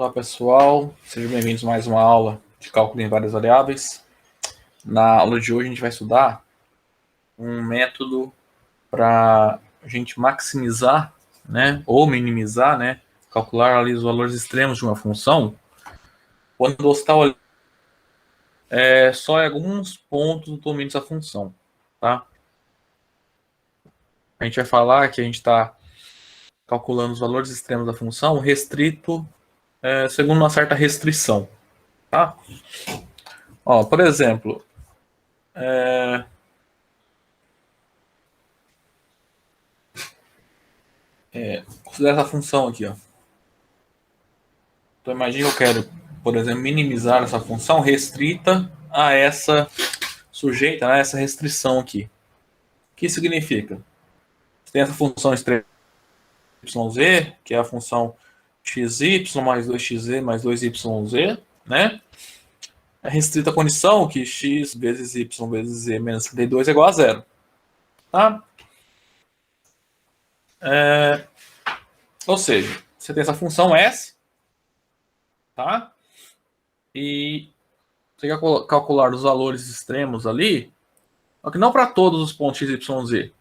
Olá pessoal, sejam bem-vindos a mais uma aula de cálculo em várias variáveis. Na aula de hoje a gente vai estudar um método para a gente maximizar, né, ou minimizar, né, calcular ali os valores extremos de uma função, quando você está olhando só em alguns pontos do domínio dessa função, tá? A gente vai falar que a gente está calculando os valores extremos da função restrito segundo uma certa restrição, tá? Ó, por exemplo, considera essa função aqui, ó. Então imagine que eu quero, por exemplo, minimizar essa função restrita a essa sujeita, a essa restrição aqui. O que significa? Você tem essa função extrema yz, que é a função xy mais 2xz mais 2yz, né? É restrita a condição que x vezes y vezes z menos 32 é igual a zero. Tá? Ou seja, você tem essa função s, tá? E você quer calcular os valores extremos ali, só que não para todos os pontos x, y, z.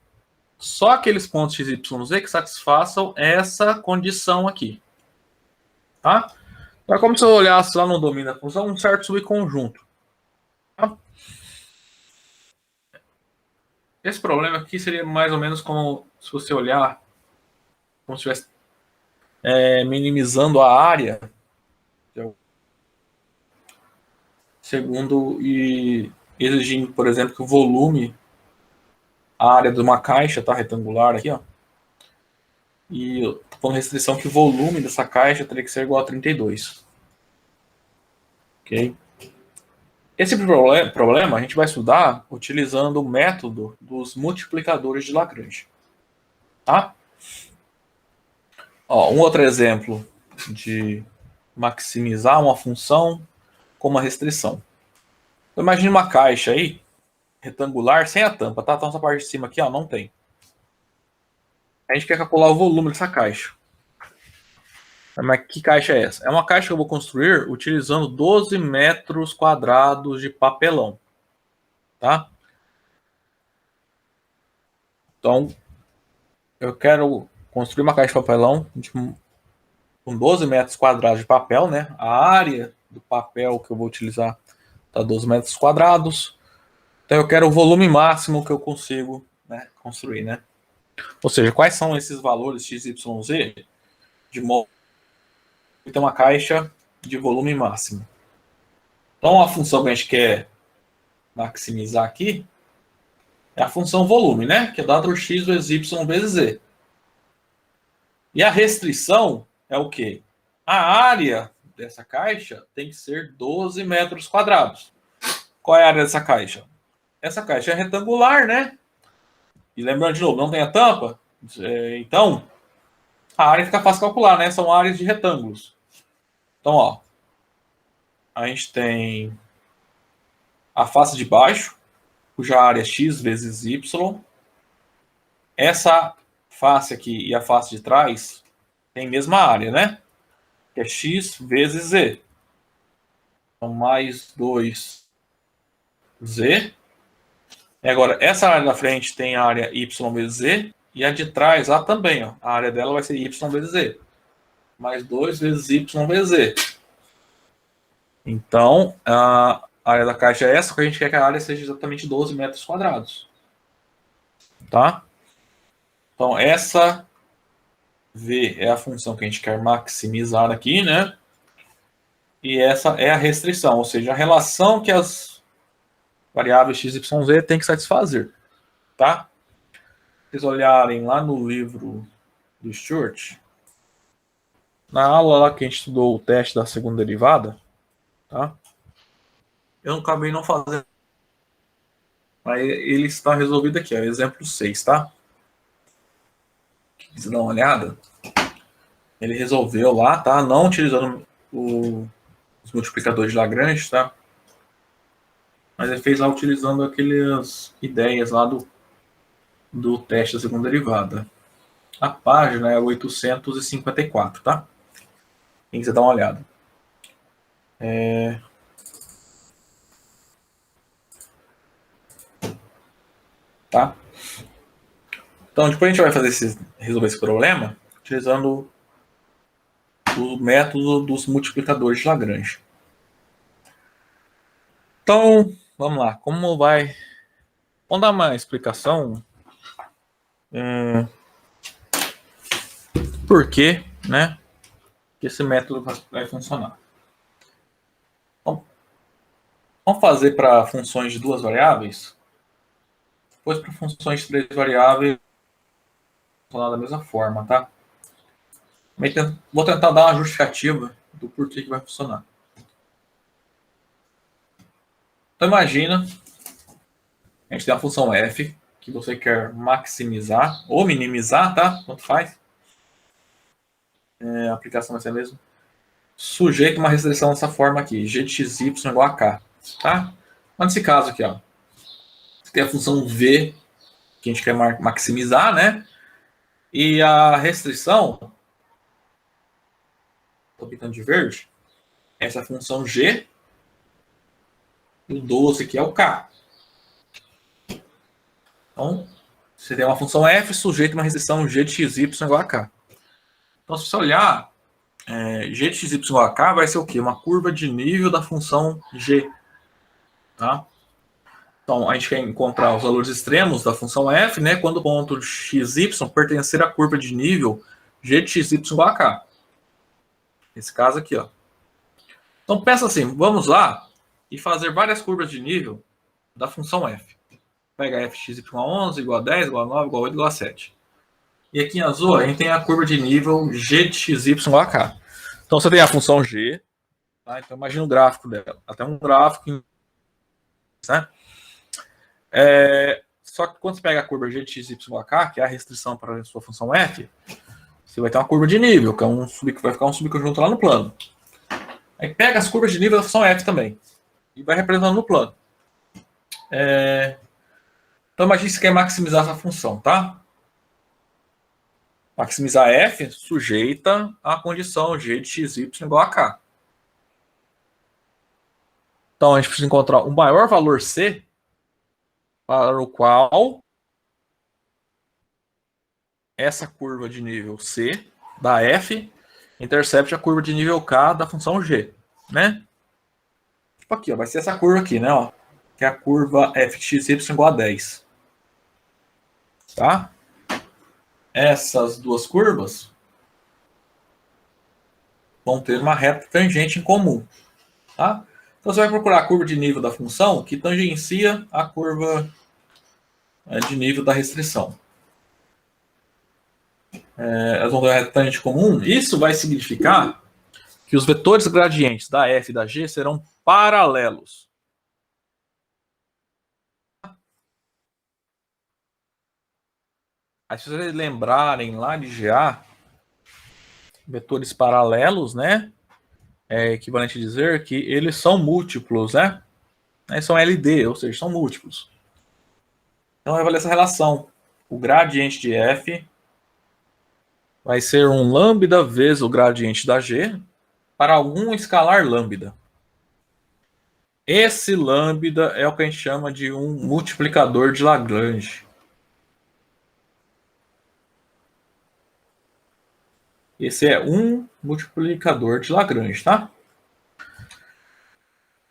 Só aqueles pontos x, y, z que satisfaçam essa condição aqui. Tá? Então é como se eu olhasse lá no domínio da função um certo subconjunto. Tá? Esse problema aqui seria mais ou menos como se você olhar, como se estivesse minimizando a área, segundo e exigindo, por exemplo, que o volume, a área de uma caixa, tá, retangular aqui, ó, e com restrição que o volume dessa caixa teria que ser igual a 32. Ok? Esse problema a gente vai estudar utilizando o método dos multiplicadores de Lagrange. Tá? Ó, um outro exemplo de maximizar uma função com uma restrição. Então, imagine uma caixa aí, retangular, sem a tampa, tá? Então essa parte de cima aqui, ó, não tem. A gente quer calcular o volume dessa caixa. Mas que caixa é essa? É uma caixa que eu vou construir utilizando 12 metros quadrados de papelão. Tá? Então, eu quero construir uma caixa de papelão com 12 metros quadrados de papel, né? A área do papel que eu vou utilizar está 12 metros quadrados. Então, eu quero o volume máximo que eu consigo, né, construir, né? Ou seja, quais são esses valores x, y, z de modo que tem uma caixa de volume máximo. Então, a função que a gente quer maximizar aqui é a função volume, né? Que é dada por x vezes y vezes z. E a restrição é o quê? A área dessa caixa tem que ser 12 metros quadrados. Qual é a área dessa caixa? Essa caixa é retangular, né? E lembrando de novo, não tem a tampa. Então, a área fica fácil calcular, né? São áreas de retângulos. Então, ó, a gente tem a face de baixo, cuja área é x vezes y. Essa face aqui e a face de trás tem a mesma área, né? Que é x vezes z. Então, mais 2z. E agora, essa área da frente tem a área y vezes z. E a de trás, lá também, ó. A área dela vai ser y vezes z. Mais 2 vezes y vezes z. Então, a área da caixa é essa, que a gente quer que a área seja exatamente 12 metros quadrados. Tá? Então, essa V é a função que a gente quer maximizar aqui, né? E essa é a restrição, ou seja, a relação que as variáveis x, y, z têm que satisfazer. Tá? Se vocês olharem lá no livro do Stuart, na aula lá que a gente estudou o teste da segunda derivada, tá? Eu acabei não fazendo, mas ele está resolvido aqui, ó, exemplo 6, tá? Se dá uma olhada, ele resolveu lá, tá? Não utilizando os multiplicadores de Lagrange, tá? Mas ele fez lá utilizando aquelas ideias lá do teste da segunda derivada. A página é 854, tá? Quem quiser dar uma olhada. Tá? Então, depois a gente vai resolver esse problema utilizando o método dos multiplicadores de Lagrange. Então, vamos lá. Como vai... Vamos dar uma explicação por que, né, que esse método vai funcionar. Então, vamos fazer para funções de 2 variáveis, depois para funções de 3 variáveis, funcionar da mesma forma, tá? Vou tentar dar uma justificativa do porquê que vai funcionar. Então imagina, a gente tem a função f, que você quer maximizar ou minimizar, tá? Tanto faz. A aplicação vai ser a mesma. Sujeito a uma restrição dessa forma aqui, g de x, y igual a k, tá? Mas nesse caso aqui, ó, você tem a função v, que a gente quer maximizar, né? E a restrição, estou pintando de verde, essa função g, e o 12 aqui é o k. Então, você tem uma função f sujeita a uma restrição g de x, y igual a k. Então, se você olhar, g de x, y igual a k vai ser o quê? Uma curva de nível da função g. Tá? Então, a gente quer encontrar os valores extremos da função f, né, quando o ponto de x, y pertencer à curva de nível g de x, y igual a k. Nesse caso aqui, ó. Então, pensa assim, vamos lá e fazer várias curvas de nível da função f. Pega f de x, y a 11, igual a 10, igual a 9, igual a 8, igual a 7. E aqui em azul, a gente tem a curva de nível g de x, y igual a k. Então, você tem a função g, tá? Então, imagina o gráfico dela. Até um gráfico, né? Só que quando você pega a curva g de x, y igual a k, que é a restrição para a sua função f, você vai ter uma curva de nível, que vai ficar um subconjunto lá no plano. Aí pega as curvas de nível da função f também e vai representando no plano. Então, imagine que você quer maximizar essa função, tá? Maximizar f sujeita à condição g de x, y igual a k. Então, a gente precisa encontrar o maior valor c para o qual essa curva de nível c da f intercepte a curva de nível k da função g, né? Tipo aqui, ó, vai ser essa curva aqui, né? Ó, que é a curva f de x, y igual a 10. Tá? Essas duas curvas vão ter uma reta tangente em comum. Tá? Então você vai procurar a curva de nível da função que tangencia a curva de nível da restrição. Elas vão ter uma reta tangente comum. Isso vai significar que os vetores gradientes da f e da g serão paralelos. Aí, se vocês lembrarem lá de GA, vetores paralelos, né? É equivalente a dizer que eles são múltiplos, né? São LD, ou seja, são múltiplos. Então, vai valer essa relação. O gradiente de f vai ser um lambda vezes o gradiente da g para algum escalar lambda. Esse lambda é o que a gente chama de um multiplicador de Lagrange. Esse é um multiplicador de Lagrange, tá?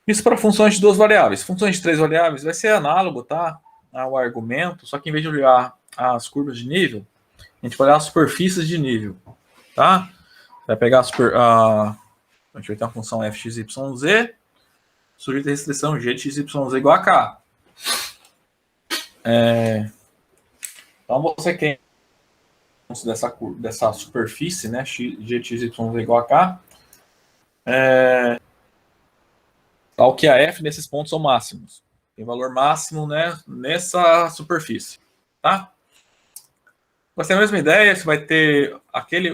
Isso para funções de 2 variáveis. Funções de 3 variáveis vai ser análogo, tá? Ao argumento, só que em vez de olhar as curvas de nível, a gente vai olhar as superfícies de nível, tá? Vai pegar a gente vai ter uma função f x, y, z, sujeita a restrição g de x, y, z igual a k. Então você quer dessa superfície, né, g de x, y, z igual a k, tal que a f nesses pontos são máximos. Tem valor máximo, né, nessa superfície, tá? Vai ser a mesma ideia, você vai ter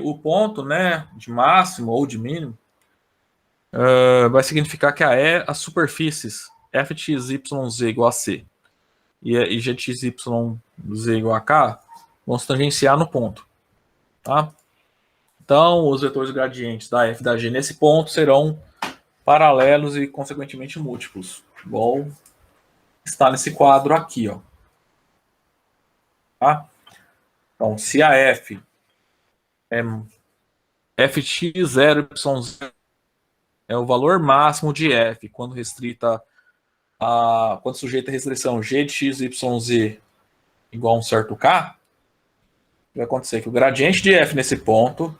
o ponto, né, de máximo ou de mínimo, vai significar que as superfícies f de x, y, z igual a c e g de x, y, z igual a k vão se tangenciar no ponto, tá? Então, os vetores gradientes da f da g nesse ponto serão paralelos e, consequentemente, múltiplos. Igual está nesse quadro aqui, ó. Tá? Então, se a f é fx0, y0 é o valor máximo de f, quando restrita quando sujeita a restrição g de x, y, z igual a um certo k, vai acontecer que o gradiente de f nesse ponto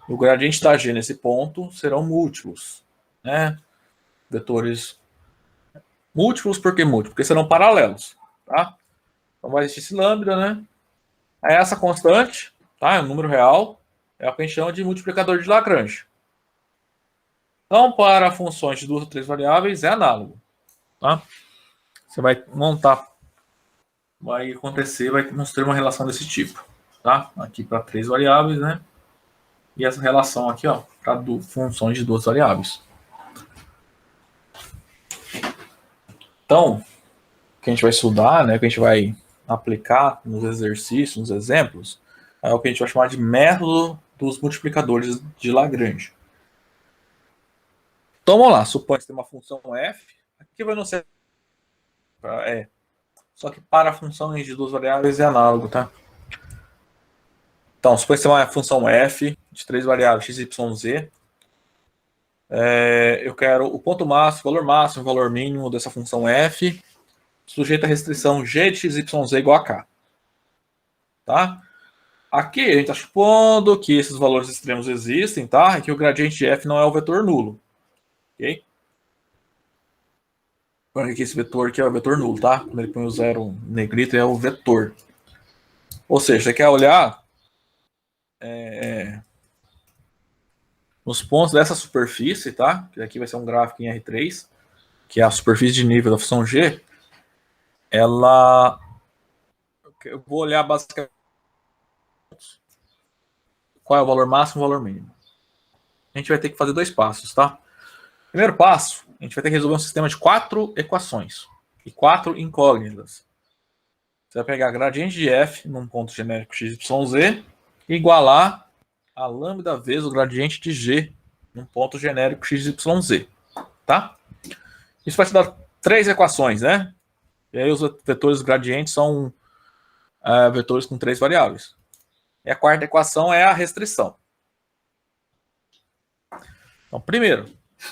e o gradiente da g nesse ponto serão múltiplos, né? Vetores múltiplos, por que múltiplos? Porque serão paralelos, tá? Então vai existir esse lambda, né? Aí essa constante, tá? É um número real, é o que a gente chama de multiplicador de Lagrange. Então, para funções de 2 ou 3 variáveis, é análogo, tá? Você vai montar, vai acontecer, vai mostrar uma relação desse tipo, tá? Aqui para 3 variáveis, né? E essa relação aqui, ó, para funções de 2 variáveis. Então, o que a gente vai estudar, né? O que a gente vai aplicar nos exercícios, nos exemplos, é o que a gente vai chamar de método dos multiplicadores de Lagrange. Então, vamos lá. Supõe que tem uma função f. Aqui vai não ser... Só que para funções de 2 variáveis é análogo, tá? Então, supõe que tem uma função f de 3 variáveis, x, y, z. Eu quero o ponto máximo, o valor máximo, o valor mínimo dessa função f, sujeito à restrição g de x, y, z igual a k. Tá? Aqui a gente está supondo que esses valores extremos existem, tá? E que o gradiente de f não é o vetor nulo. Ok? Aqui esse vetor aqui é o vetor nulo, tá? Quando ele põe o zero negrito, é o vetor. Ou seja, você quer olhar nos pontos dessa superfície, tá? Que aqui vai ser um gráfico em R3, que é a superfície de nível da função g. Eu vou olhar basicamente qual é o valor máximo e o valor mínimo. A gente vai ter que fazer 2 passos, tá? Primeiro passo, a gente vai ter que resolver um sistema de 4 equações e 4 incógnitas. Você vai pegar a gradiente de f num ponto genérico x, y, z e igualar a lambda vezes o gradiente de g num ponto genérico x, y, z. Tá? Isso vai te dar 3 equações, né? E aí os vetores gradientes são vetores com 3 variáveis. E a quarta equação é a restrição. Então, primeiro,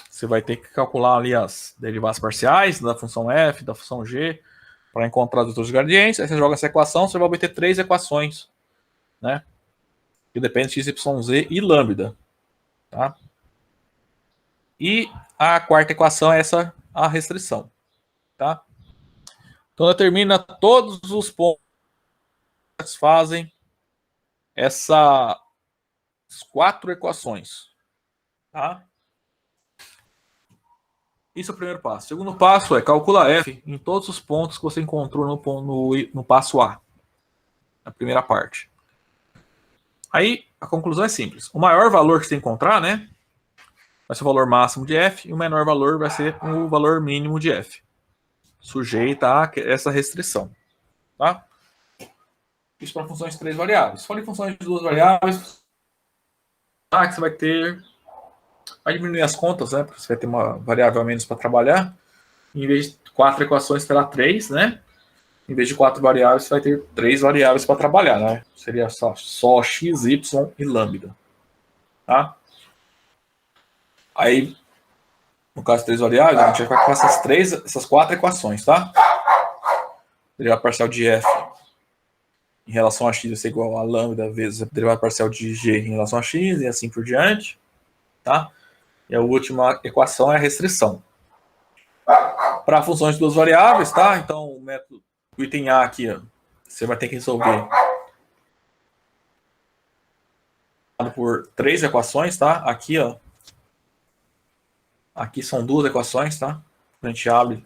você vai ter que calcular ali as derivadas parciais da função f, da função g, para encontrar os vetores gradientes. Aí você joga essa equação, você vai obter 3 equações, né? Que dependem de x, y, z e lambda. Tá? E a quarta equação é a restrição. Tá? Então, determina todos os pontos que satisfazem essas 4 equações. Tá? Isso é o primeiro passo. O segundo passo é calcular f em todos os pontos que você encontrou no passo A, na primeira parte. Aí, a conclusão é simples. O maior valor que você encontrar, né, vai ser o valor máximo de f, e o menor valor vai ser o valor mínimo de f, sujeita a essa restrição. Tá? Isso para funções de 3 variáveis. Se for em funções de 2 variáveis, que você vai ter... Vai diminuir as contas, né? Porque você vai ter uma variável a menos para trabalhar. Em vez de 4 equações, terá 3, né? Em vez de 4 variáveis, você vai ter 3 variáveis para trabalhar, né? Seria só x, y e lambda. Tá? Aí, no caso de 3 variáveis, a gente vai ficar com essas 4 equações, tá? Derivada parcial de f em relação a x vai ser igual a lambda vezes a derivada parcial de g em relação a x e assim por diante, tá? E a última equação é a restrição. Para funções de 2 variáveis, tá? Então, o método, o item A aqui, ó, você vai ter que resolver por 3 equações, tá? Aqui, ó. Aqui são 2 equações, tá? A gente abre,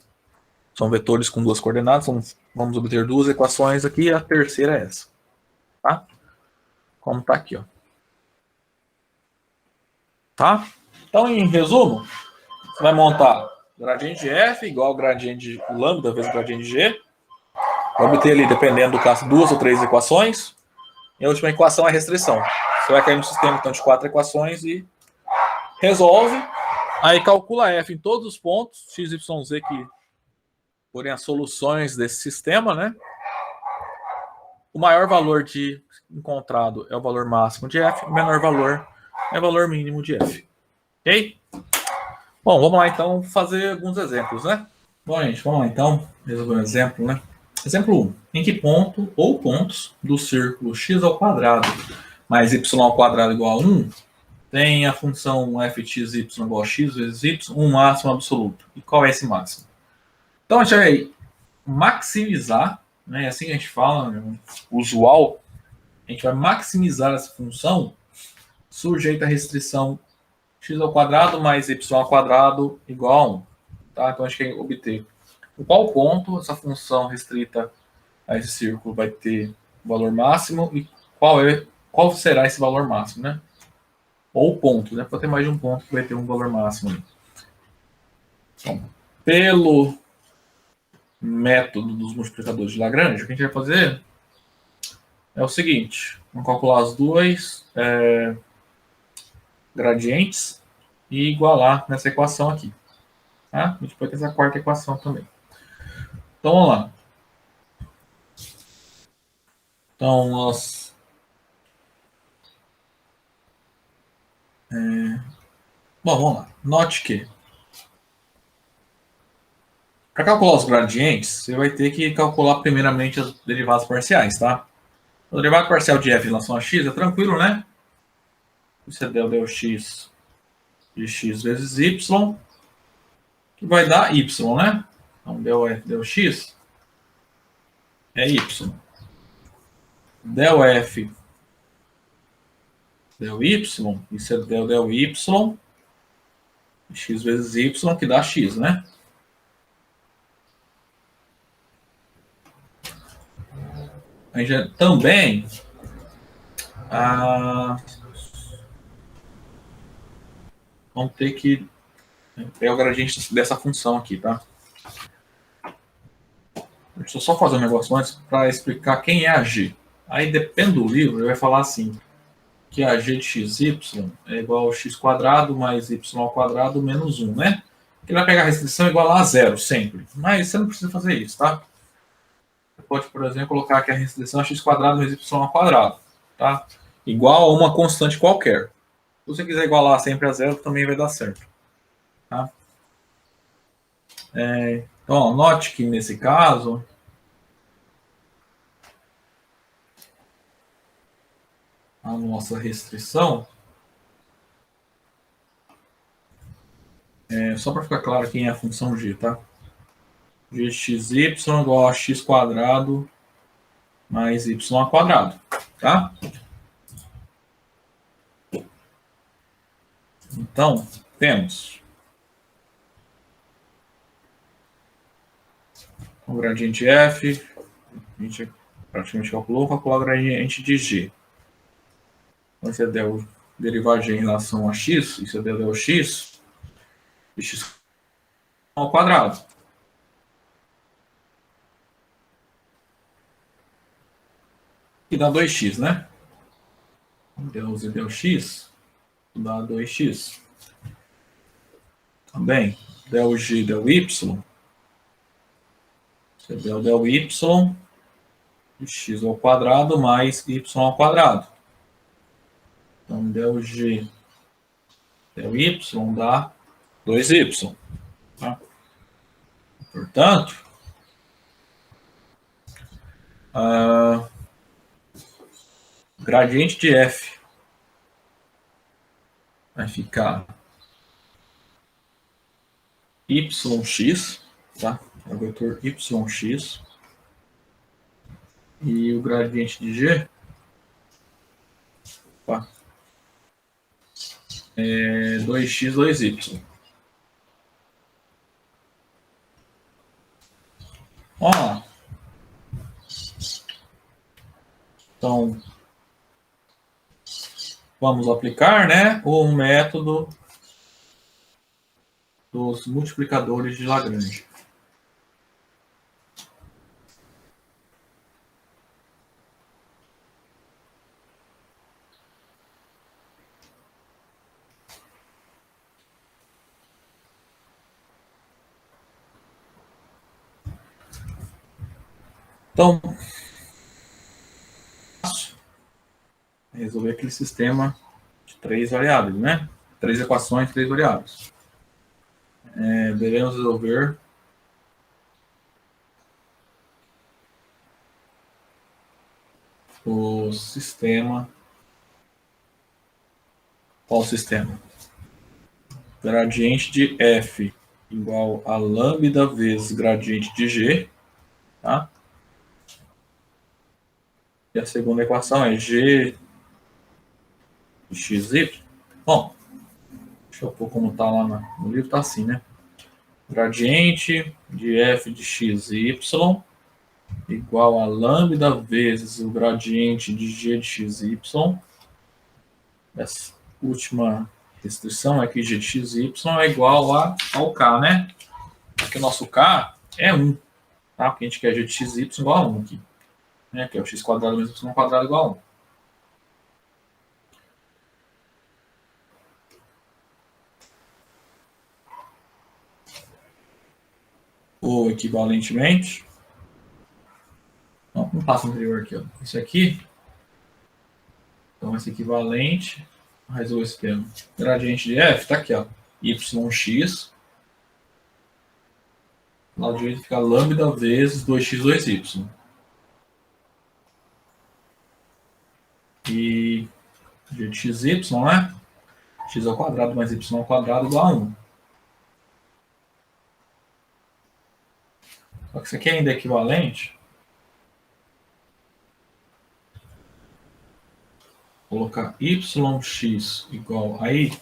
são vetores com 2 coordenadas, vamos obter 2 equações aqui, e a terceira é essa, tá? Como tá aqui, ó. Tá? Então, em resumo, você vai montar gradiente de f igual ao gradiente de lambda vezes o gradiente de g. Vai obter ali, dependendo do caso, 2 ou 3 equações. E a última equação é a restrição. Você vai cair no sistema então, de 4 equações e resolve. Aí calcula f em todos os pontos, x, y, z, que forem as soluções desse sistema, né? O maior valor de encontrado é o valor máximo de f, o menor valor é o valor mínimo de f. Ok? Bom, vamos lá então fazer alguns exemplos, né? Bom, gente, vamos lá então resolver um exemplo, né? Exemplo 1. Em que ponto ou pontos do círculo x ao quadrado mais y ao quadrado igual a 1 tem a função fxy igual a x vezes y um máximo absoluto? E qual é esse máximo? Então a gente vai maximizar, né? É assim que a gente fala, né? Usual, a gente vai maximizar essa função sujeita à restrição x ao quadrado mais y ao quadrado igual a 1. Tá? Então a gente quer obter em qual ponto essa função restrita a esse círculo vai ter o valor máximo e qual será esse valor máximo, né? Ou ponto, né? Pode ter mais de um ponto que vai ter um valor máximo. Então, pelo método dos multiplicadores de Lagrange, o que a gente vai fazer é o seguinte: vamos calcular os dois gradientes e igualar nessa equação aqui. Tá? A gente pode ter essa quarta equação também. Então, vamos lá. Então, nós... Bom, vamos lá. Note que para calcular os gradientes, você vai ter que calcular primeiramente as derivadas parciais, tá? O derivado parcial de f em relação a x é tranquilo, né? Isso é del x de x vezes y, que vai dar y, né? Então, del f del x é y. Del f del y, isso é del y, x vezes y, que dá x, né? A gente também vamos ter que pegar o gradiente dessa função aqui, tá? Deixa eu só fazer um negócio antes para explicar quem é a g. Aí, depende do livro, ele vai falar assim, que a g de xy é igual a x quadrado mais y ao quadrado menos 1, né? Ele vai pegar a restrição igual a zero sempre. Mas você não precisa fazer isso, tá? Você pode, por exemplo, colocar que a restrição é x quadrado mais y ao quadrado, tá? Igual a uma constante qualquer. Se você quiser igualar sempre a zero, também vai dar certo. Tá? Então, ó, note que nesse caso, a nossa restrição, só para ficar claro quem é a função g, tá? G de xy igual a x quadrado mais y ao quadrado, tá? Então, temos o gradiente f, a gente praticamente calculou, calcular o gradiente de g. Então, se é derivar g em relação a x, isso é del x, de x ao quadrado. Que dá 2x, né? Del z del x dá 2x. Também, del g del y, isso é del y de x ao quadrado mais y ao quadrado. Então, del g del y dá 2y. Tá? Portanto, gradiente de f vai ficar yx, tá? É o vetor yx. E o gradiente de g tá? É 2x, 2y. Vamos lá. Então, vamos aplicar, né, o método dos multiplicadores de Lagrange. Então, resolver aquele sistema de 3 variáveis, né? 3 equações, 3 variáveis. Devemos resolver o sistema. Qual sistema? Gradiente de f igual a lambda vezes gradiente de g, tá? E a segunda equação é g de xy. Bom, deixa eu pôr como está lá no livro, está assim, né? Gradiente de f de xy igual a lambda vezes o gradiente de g de xy. Essa última restrição é que g de xy é igual ao k, né? Aqui o nosso k é 1, tá? Porque a gente quer g de xy igual a 1 aqui, né? Que é o x quadrado menos y quadrado igual a 1. Ou equivalentemente, não passa anterior aqui, ó. Isso aqui, então esse equivalente, resolver esse termo. Gradiente de f tá aqui, ó, yx, lá do direito fica lambda vezes 2x, 2y. E g de xy, né? X ao quadrado mais y ao quadrado igual a 1. Só que isso aqui ainda é equivalente. Colocar yx igual a i.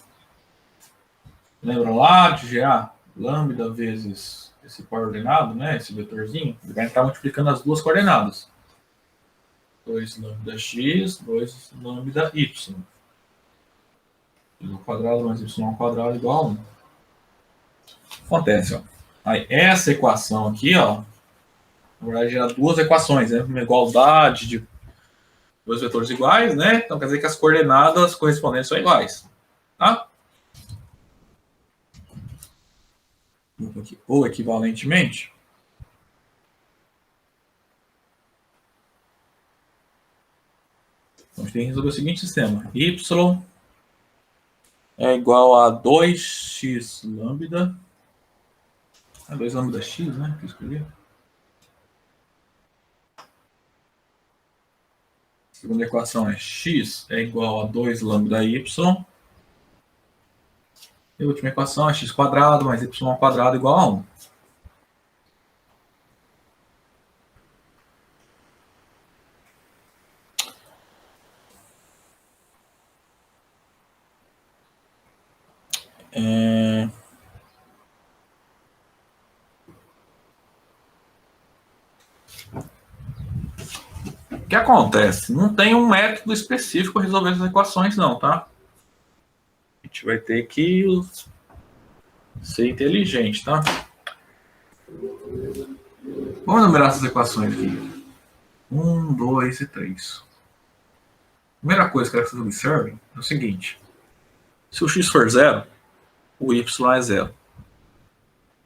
Lembra lá de GA? Lambda vezes esse coordenado, né? Esse vetorzinho. Ele vai estar multiplicando as duas coordenadas. 2 lambda x, 2 lambda y. X ao quadrado mais y ao quadrado igual a 1. Acontece, ó. Aí essa equação aqui, ó, na verdade gera duas equações, né? Uma igualdade de dois vetores iguais, né? Então quer dizer que as coordenadas correspondentes são iguais, tá? Ou equivalentemente, então, a gente tem que resolver o seguinte sistema: y é igual a 2x lambda. 2 lambda x, né? Que eu escrevi. A segunda equação é x é igual a 2 lambda y. E a última equação é x quadrado mais y quadrado igual a 1. O que acontece? Não tem um método específico para resolver essas equações, não, tá? A gente vai ter que ser inteligente, tá? Vamos numerar essas equações aqui. 1, 2 e 3. Primeira coisa que eu quero que vocês observem é o seguinte. Se o x for zero, o y é zero.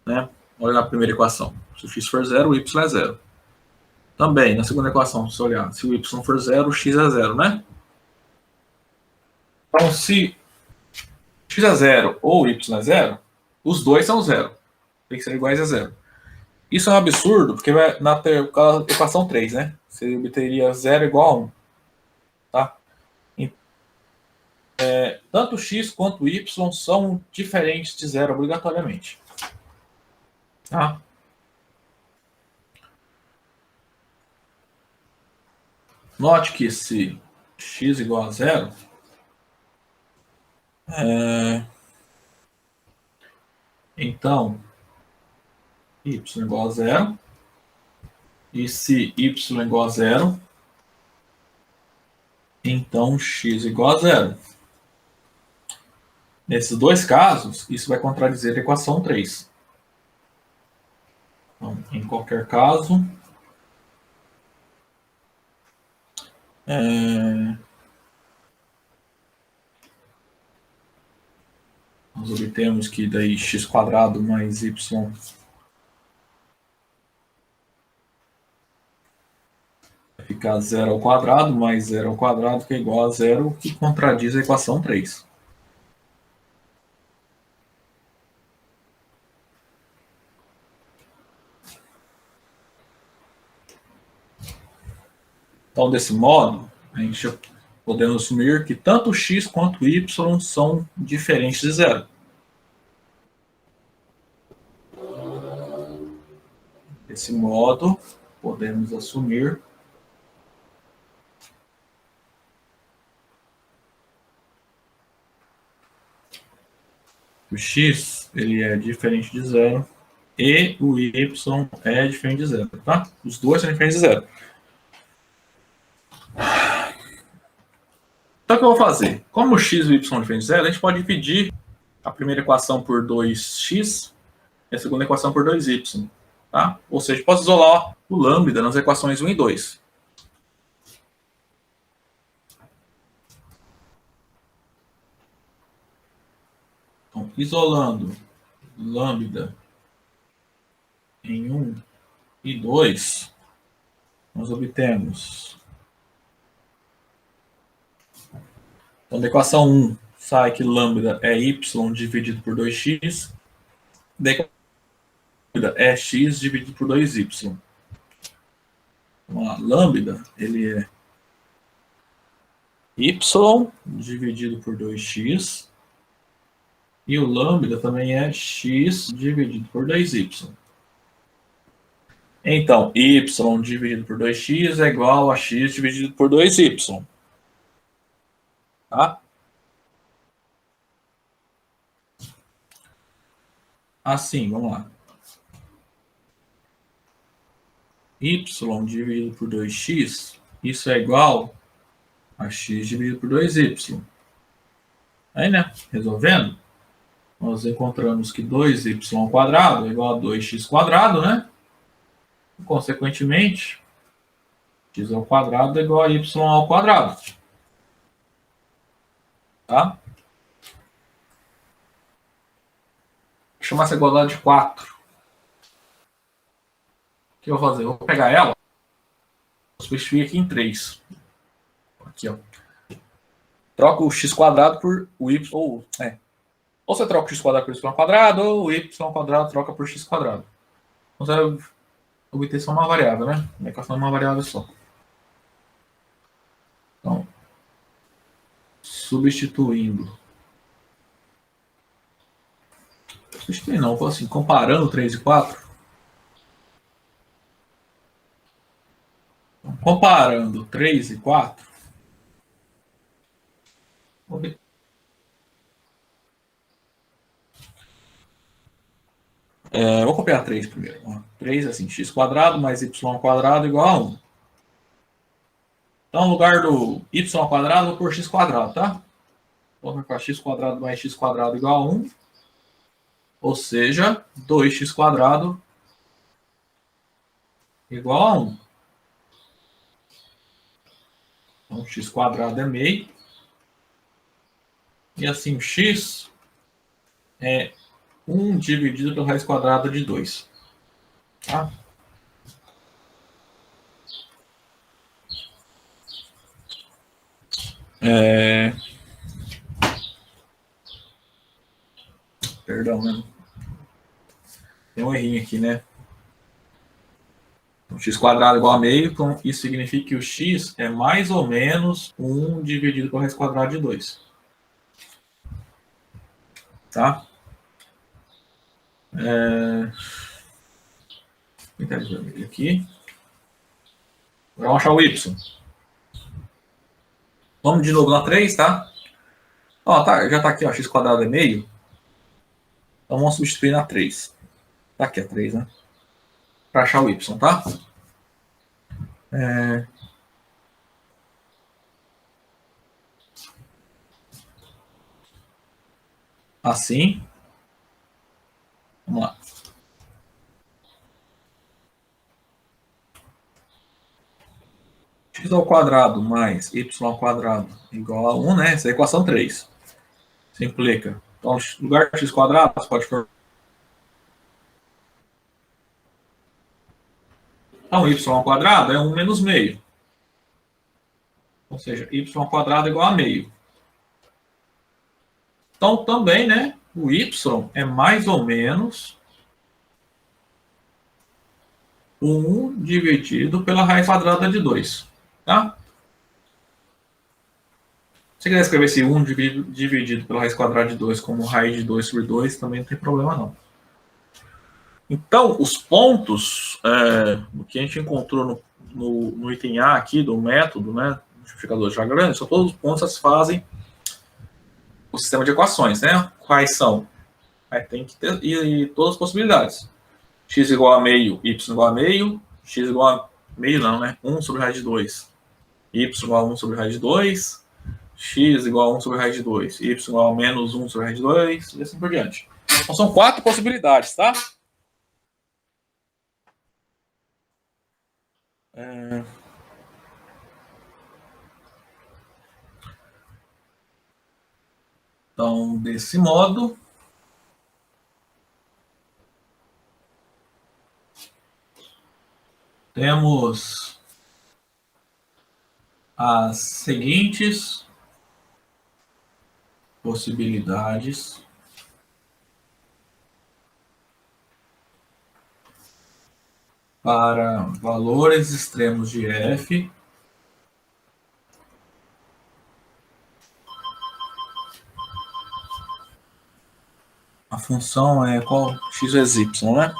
Né? Olha na primeira equação. Se o x for zero, o y é zero. Também, na segunda equação, se olhar, se o y for zero, o x é zero, né? Então, se x é zero ou y é zero, os dois são zero. Tem que ser iguais a zero. Isso é um absurdo, porque na equação 3, né? Você obteria zero igual a 1. Tá? Tanto x quanto y são diferentes de zero obrigatoriamente. Tá? Note que se x igual a zero, então y igual a zero, e se y igual a zero, então x igual a zero. Nesses dois casos, isso vai contradizer a equação 3. Então, em qualquer caso, nós obtemos que daí x quadrado mais y ficar 0 ao quadrado mais 0 ao quadrado, que é igual a 0, que contradiz a equação 3. Então, desse modo, a gente podemos assumir que tanto x quanto y são diferentes de zero. Desse modo, podemos assumir que o x ele é diferente de zero e o y é diferente de zero, tá? Os dois são diferentes de zero. Então, o que eu vou fazer? Como o x e o y são diferentes de zero, a gente pode dividir a primeira equação por 2x e a segunda equação por 2y. Tá? Ou seja, posso isolar o lambda nas equações 1 e 2. Então, isolando lambda em 1 e 2, nós obtemos. Então, da equação 1, sai que lambda é y dividido por 2x. Da equação é x dividido por 2y. Então, a lambda, ele é y dividido por 2x. E o lambda também é x dividido por 2y. Então, y dividido por 2x é igual a x dividido por 2y. Tá? Assim, vamos lá. Y dividido por 2x, isso é igual a x dividido por 2y. Aí, né? Resolvendo, nós encontramos que 2y ao quadrado é igual a 2x quadrado, né? E, consequentemente, x ao quadrado é igual a y ao quadrado. Tá? Vou chamar essa igualdade de 4. O que eu vou fazer? Eu vou pegar ela, vou substituir aqui em 3. Aqui, ó. Troca o x quadrado por o y, ou você troca o x quadrado por y quadrado, ou o y quadrado troca por x quadrado. Então, você vai obter só uma variável, né? A equação é uma variável só. Então, substituindo não, vou assim, comparando 3 e 4. Então, comparando 3 e 4, vou copiar 3 primeiro. 3 é assim, x quadrado mais y quadrado igual a 1. Então, no lugar do y quadrado, vou pôr x quadrado, tá? Vou colocar x quadrado mais x quadrado igual a 1. Ou seja, 2x quadrado igual a 1. Então, x quadrado é meio. E assim, o x é 1 dividido pela raiz quadrada de 2. Tá? Perdão, né? Tem um errinho aqui, né? Então, x quadrado igual a meio, então isso significa que o x é mais ou menos 1 dividido pela raiz quadrada de 2. Tá? Vou pintar de vermelho aqui. Agora vamos achar o y. Vamos de novo na 3, tá? Ó, tá, já tá aqui, ó, x quadrado é meio. Então vamos substituir na 3. Tá aqui a 3, né? Para achar o y, tá? Assim. Vamos lá. X ao quadrado mais y ao quadrado igual a 1, né? Essa é a equação 3. Simplifica. Então, no lugar de x quadrado, você pode pôr. Então, y ao quadrado é 1 menos meio. Ou seja, y ao quadrado é igual a meio. Então, também, né, o y é mais ou menos 1 dividido pela raiz quadrada de 2. Tá? Se quiser escrever esse 1 dividido pela raiz quadrada de 2 como raiz de 2 sobre 2, também não tem problema não. Então, os pontos que a gente encontrou no item A aqui do método, né, multiplicador de Lagrange, são todos os pontos que fazem o sistema de equações, né? Quais são? Aí tem que ter e todas as possibilidades. X igual a meio, y igual a meio, x igual a meio não, né? 1 sobre raiz de 2, y igual a 1 sobre raiz de 2, x igual a 1 sobre raiz de 2, y igual a menos 1 sobre raiz de 2, e assim por diante. Então são 4 possibilidades, tá? Então, desse modo, temos as seguintes possibilidades para valores extremos de f a função é qual? X vezes y, né?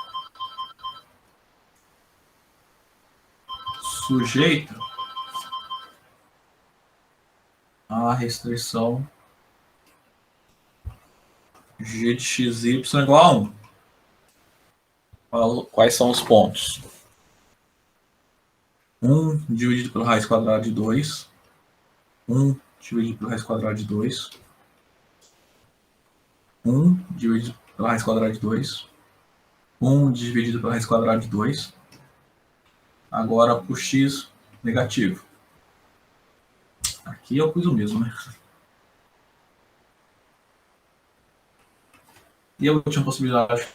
Sujeita à restrição g de xy igual a 1. Quais são os pontos? 1 dividido pela raiz quadrada de 2. 1 dividido pela raiz quadrada de 2. 1 dividido pela raiz quadrada de 2. 1 dividido pela raiz quadrada de 2. Agora, para o x negativo. Aqui eu pus o mesmo, né? E a última possibilidade,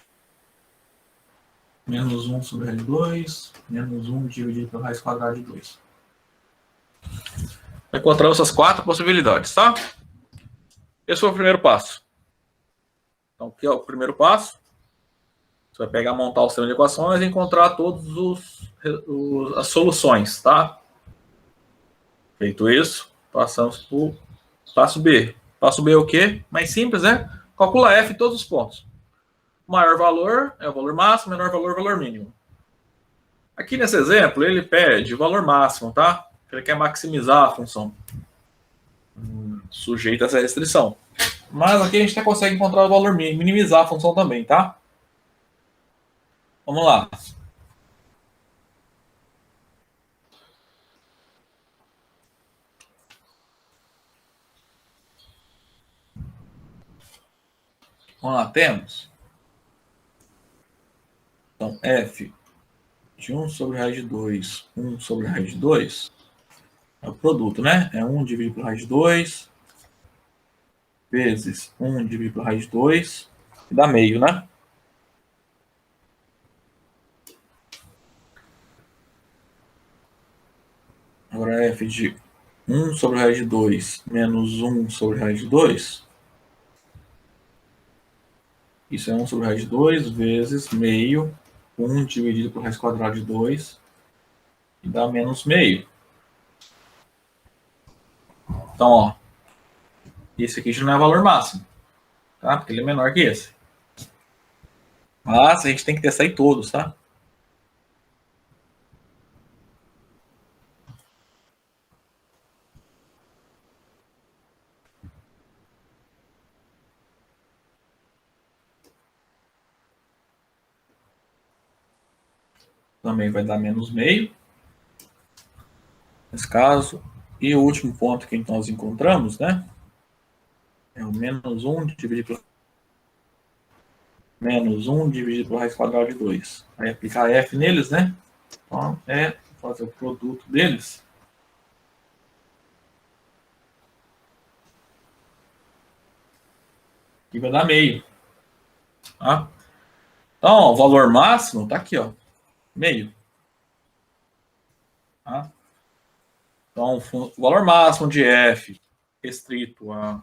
menos 1 sobre raiz de 2, menos 1 dividido pela raiz quadrada de 2. Encontramos essas 4 possibilidades, tá? Esse foi o primeiro passo. Então, aqui é o primeiro passo. Você vai pegar, montar o sistema de equações e encontrar todas as soluções, tá? Feito isso, passamos para o passo B. Passo B é o quê? Mais simples, né? Calcula F em todos os pontos. O maior valor é o valor máximo, menor valor é o valor mínimo. Aqui nesse exemplo, ele pede o valor máximo, tá? Ele quer maximizar a função. Sujeito a essa restrição. Mas aqui a gente até consegue encontrar o valor mínimo, minimizar a função também, tá? Vamos lá. Vamos lá, temos. Então, f de 1 sobre raiz de 2, 1 sobre raiz de 2, é o produto, né? É 1 dividido por raiz de 2, vezes 1 dividido por raiz de 2, e dá meio, né? Agora, f de 1 sobre raiz de 2 menos 1 sobre raiz de 2, isso é 1 sobre raiz de 2 vezes meio, 1 dividido por raiz quadrada de 2, e dá menos meio. Então, ó, esse aqui já não é valor máximo, tá? Porque ele é menor que esse. Mas a gente tem que testar em todos, tá? Também vai dar menos meio, nesse caso. E o último ponto que nós encontramos, né? É o menos 1 dividido por menos 1 dividido por raiz quadrada de 2. Aí aplicar f neles, né? Então, é fazer o produto deles. E vai dar meio. Tá? Então, ó, o valor máximo tá aqui, ó. Meio. Tá? Então, o valor máximo de f restrito a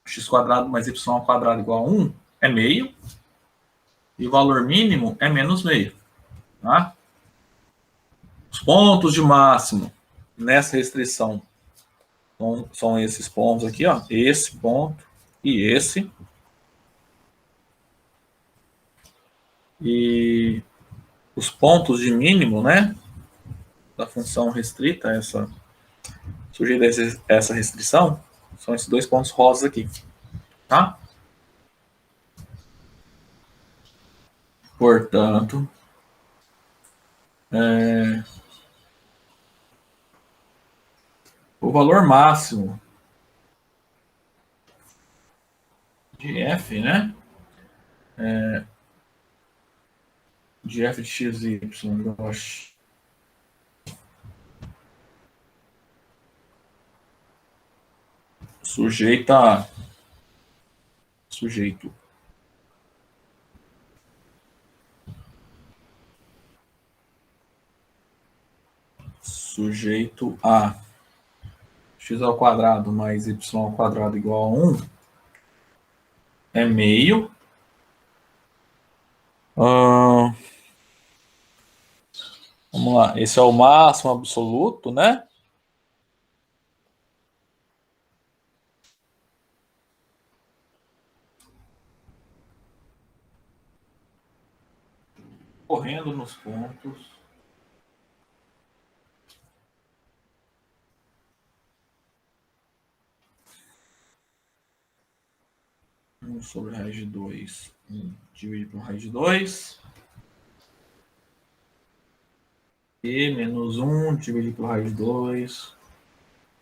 x² mais y² igual a 1 é meio, e o valor mínimo é menos meio. Tá? Os pontos de máximo nessa restrição são esses pontos aqui, ó, esse ponto e esse. E os pontos de mínimo, né, da função restrita, sujeita a essa restrição, são esses dois pontos rosas aqui, tá? Portanto, o valor máximo de f, né, de f de x e y, eu acho, sujeito a x² mais y² igual a 1 é meio. Vamos lá, esse é o máximo absoluto, né? Correndo nos pontos. Um sobre raiz de 2. Dividido por raiz de 2. E menos 1 dividido por raiz de 2.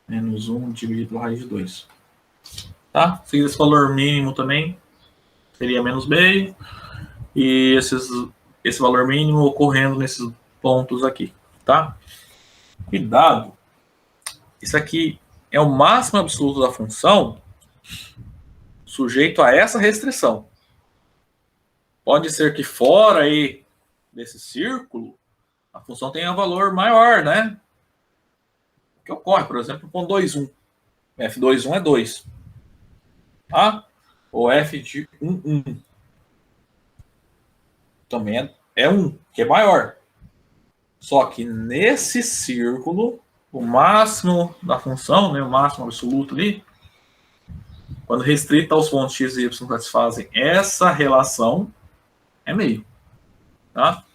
Menos 1 dividido por raiz de 2. Tá? Se esse valor mínimo também seria menos meio. E esse valor mínimo ocorrendo nesses pontos aqui. Tá? Cuidado. Isso aqui é o máximo absoluto da função sujeito a essa restrição. Pode ser que fora aí desse círculo a função tenha um valor maior, né? O que ocorre, por exemplo, com 2,1. F2,1 é 2. Tá? Ou F de 1,1. Também é 1, que é maior. Só que nesse círculo, o máximo da função, né, o máximo absoluto ali, quando restrito aos pontos x e y satisfazem essa relação, é meio. Tá?